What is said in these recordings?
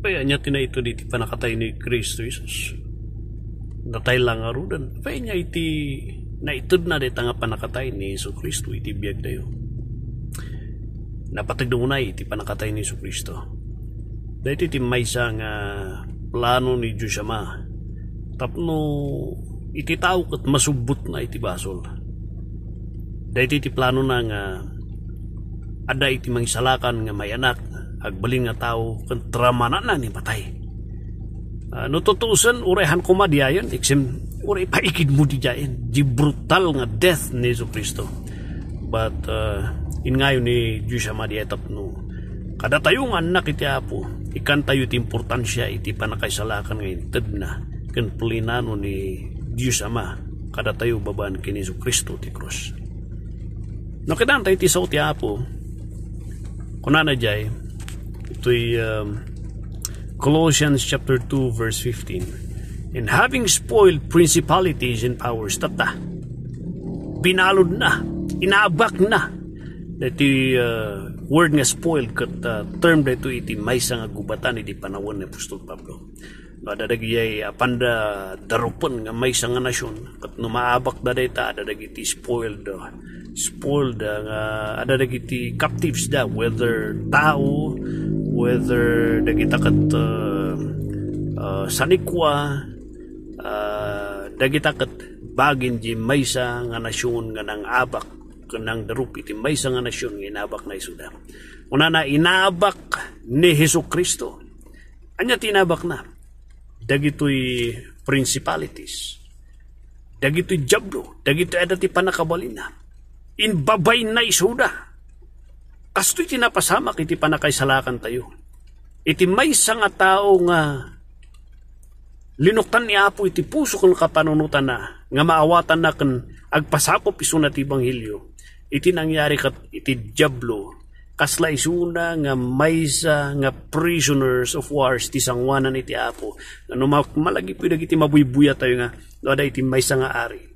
Kaya niya ito di panakatay ni Kristo Jesus. Natay lang arudan. Kaya niya iti naitod na dito nga panakatay ni Yesu Kristo iti biyag dayo. Napatagdunay iti panakatay ni Yesu Kristo. Dahil iti maysa nga plano ni Diyos Ama. Tapno iti tao kat masubot na iti basol. Dahil iti plano na nga ada iti mangisalakan nga may anak agbaling nga tao kan trama na ni patay. No tutusan urehan ko madiayon iksem uray paikid mo di jain di brutal nga death ni Yesu Kristo. But in ngayon ni Diyos Ama di etap no kada tayo nga anak iti Apo ikan tayo iti importansya iti panakaisalakan ngayon ted na kan pulinano ni Diyos Ama kada tayo babaan kini Yesu Kristo ti krus. No kidan tayo iti sao ti Apo kunana jay ito'y Colossians chapter 2 verse 15. And having spoiled principalities and powers, tata, binalod na, inaabak na. Iti word nga spoiled, kat term na ito iti maysa nga gubatan iti panawon ni Apostol Pablo. Adadagiyay apanda darupan nga maysa nga nasyon, kat numaabak da data, adadagiti spoiled, adadagiti captives da, whether tao, whether dagita kat sanikwa, dagita kat bagin di maysa nga nasyon nga nang abak kanang darup iti maysa nga nasyon nga inabak na isuda. Una na inabak ni Hesu Kristo. Anya tinabak na dagitoy principalities, dagitoy jablo, dagitoy adati panakabalina. Inbabay na isuda. Kasto'y tinapasamak iti panakaisalakan tayo. Iti maysa nga tao nga linuktan ni Apo iti puso kung kapanunutan na nga maawatan na kan agpasakop iso na ti Ebanghelyo. Iti nangyari kat iti diablo kasla isuna nga maysa nga prisoners of wars ti sangwanan iti Apo. Ano malagi po iti mabuybuya tayo nga ada iti maysa nga ari.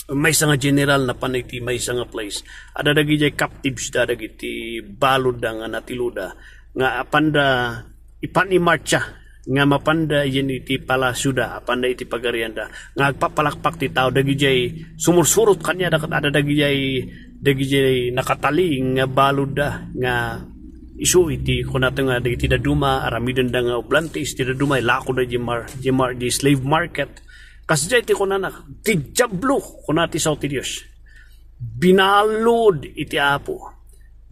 Maysa nga general na panay iti maysa nga place. Ada dagiti captives da dagiti balod da nga natiluda nga apanda ipanimarcha nga mapanda yen iti palasuda apanda iti pagarianda nga agpapalakpak ti tao dagiti sumursurot kanya ada dagiti nakataling nga balod da nga isu iti kunata nga dagiti daduma aramiden da nga oblantes ti daduma lako da di slave market. Kasi iti kunanak, ti diablo kunati sa ti Diyos. Binalod iti Apo.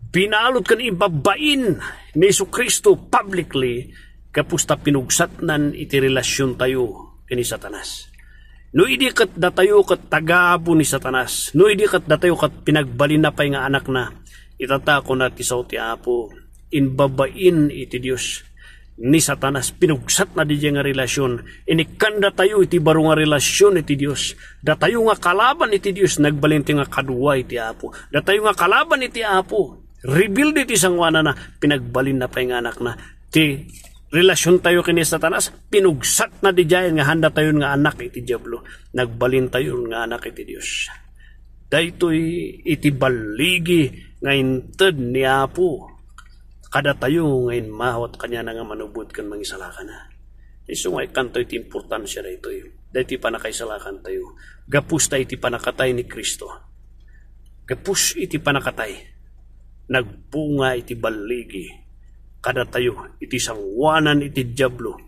Binalod kan ibabain ni Yesu Kristo publicly kapusta pinugsatnan iti relasyon tayo kini Satanas. No idi kat datayo kat tagabo ni Satanas. No idi kat datayo kat pinagbalin na pay nga anak na itatako na ti sa ti Apo. Inbabain iti Diyos. Ni Satanas pinugsat na di nga relasyon inikanda tayo iti baro nga relasyon iti Dios datayo nga kalaban iti Dios nagbalinti nga kadwa iti Apo datayo nga kalaban iti Apo rebuild iti sangwana na pinagbalin na pay nga anak na ti relasyon tayo kini Satanas pinugsat na di nga handa tayo nga anak iti diablo nagbalin tayo nga anak iti Dios daytoy iti baligi nga inted ni Apo kada tayo ngayon mahawat kanya na nga manubod kan mangisalakan na. Iso nga ikanto iti importansya na ito yun. Dahil iti panakaisalakan tayo. Gapus tayo iti panakatay ni Kristo. Gapus iti panakatay. Nagbunga iti baligi. Kada tayo iti sangwanan iti diablo.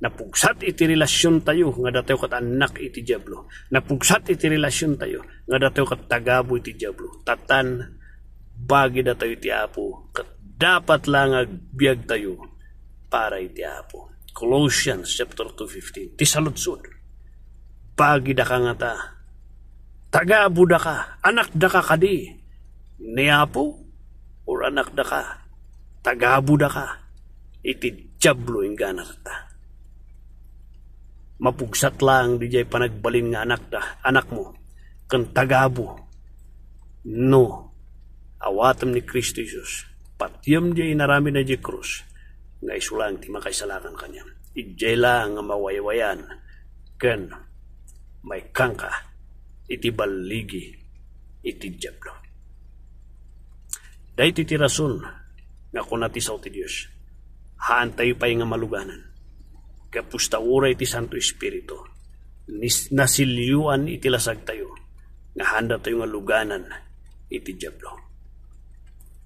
Napugsat iti relasyon tayo nga datayo kat anak iti diablo. Napugsat iti relasyon tayo nga datayo kat tagabo iti diablo. Tatan bagi datayo iti Apo kat dapat lang agbiag tayo para iti Apo. Colossians chapter 2:15. Ti saludsod. Pagi da ka nga ta. Tagabo da ka. Anak da ka kadi. Ni Apo or anak da ka. Tagabo da ka. Iti diablo yung ganar ta. Mapugsat lang di jay panagbalin nga anak mo. Kan tagabo. No. Awatam ni Kristo Jesus. Patiyam di inarami na di krus nga isulang ti makaisalakan kanya. Ijay lang nga mawaywayan ken may kangka iti baligi iti diablo. Dahil iti rason nga kunati sa ti Diyos haan tayo pa'y nga maluganan. Kapusta uray ti Santo Espiritu, nasilyuan iti lasag tayo, nga handa tayo nga luganan iti Diablo.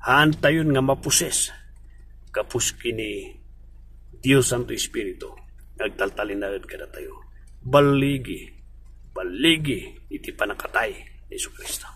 Haan tayo nga mapuses, kapus kini Dios Santo Espiritu, nagtaltalinagad kada tayo. Baligi iti panakatay ni Jesu Kristo.